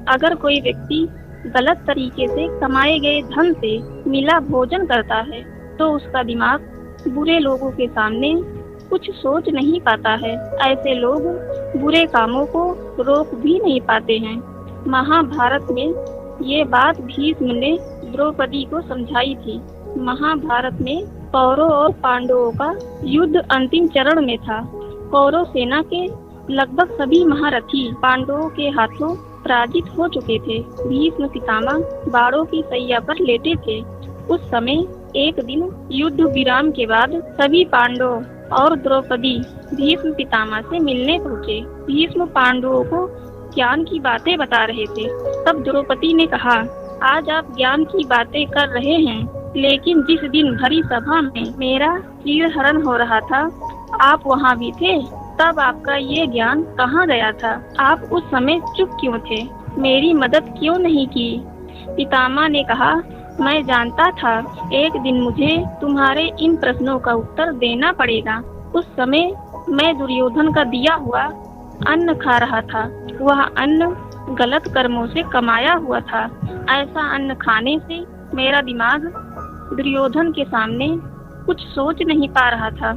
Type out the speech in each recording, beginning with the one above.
अगर कोई व्यक्ति गलत तरीके से कमाए गए धन से मिला भोजन करता है तो उसका दिमाग बुरे लोगों के सामने कुछ सोच नहीं पाता है। ऐसे लोग बुरे कामों को रोक भी नहीं पाते हैं। महाभारत में ये बात भीष्म ने द्रौपदी को समझाई थी। महाभारत में कौरवों और पांडवों का युद्ध अंतिम चरण में था। कौरव सेना के लगभग सभी महारथी पांडवों के हाथों पराजित हो चुके थे। भीष्म पितामह बाड़ों की सैया पर लेटे थे। उस समय एक दिन युद्ध विराम के बाद सभी पांडव और द्रौपदी भीष्म पितामह से मिलने पहुँचे। भीष्म पांडवों को ज्ञान की बातें बता रहे थे। तब द्रौपदी ने कहा, आज आप ज्ञान की बातें कर रहे हैं, लेकिन जिस दिन भरी सभा में मेरा चीरहरण हो रहा था आप वहाँ भी थे। तब आपका ये ज्ञान कहाँ गया था? आप उस समय चुप क्यों थे? मेरी मदद क्यों नहीं की? पितामह ने कहा, मैं जानता था एक दिन मुझे तुम्हारे इन प्रश्नों का उत्तर देना पड़ेगा। उस समय मैं दुर्योधन का दिया हुआ अन्न खा रहा था। वह अन्न गलत कर्मों से कमाया हुआ था। ऐसा अन्न खाने से मेरा दिमाग दुर्योधन के सामने कुछ सोच नहीं पा रहा था।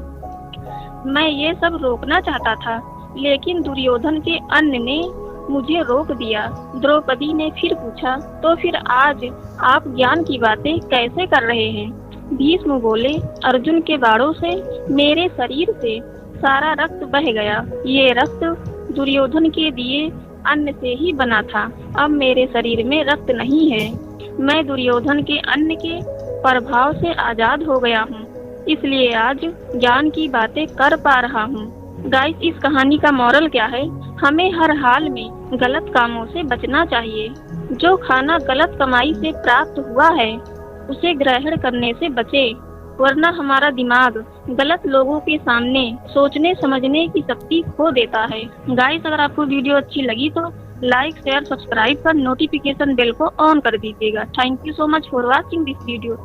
मैं ये सब रोकना चाहता था, लेकिन दुर्योधन के अन्न ने मुझे रोक दिया। द्रौपदी ने फिर पूछा, तो फिर आज आप ज्ञान की बातें कैसे कर रहे हैं? भीष्म बोले, अर्जुन के बाणों से मेरे शरीर से सारा रक्त बह गया। ये रक्त दुर्योधन के दिए अन्न से ही बना था। अब मेरे शरीर में रक्त नहीं है। मैं दुर्योधन के अन्न के प्रभाव से आजाद हो गया हूँ, इसलिए आज ज्ञान की बातें कर पा रहा हूँ। गाइस, इस कहानी का मॉरल क्या है? हमें हर हाल में गलत कामों से बचना चाहिए। जो खाना गलत कमाई से प्राप्त हुआ है उसे ग्रहण करने से बचे, वरना हमारा दिमाग गलत लोगों के सामने सोचने समझने की शक्ति खो देता है। गाइस, अगर आपको वीडियो अच्छी लगी तो लाइक, शेयर, सब्सक्राइब कर नोटिफिकेशन बेल को ऑन कर दीजिएगा। Thank you so much for watching this video.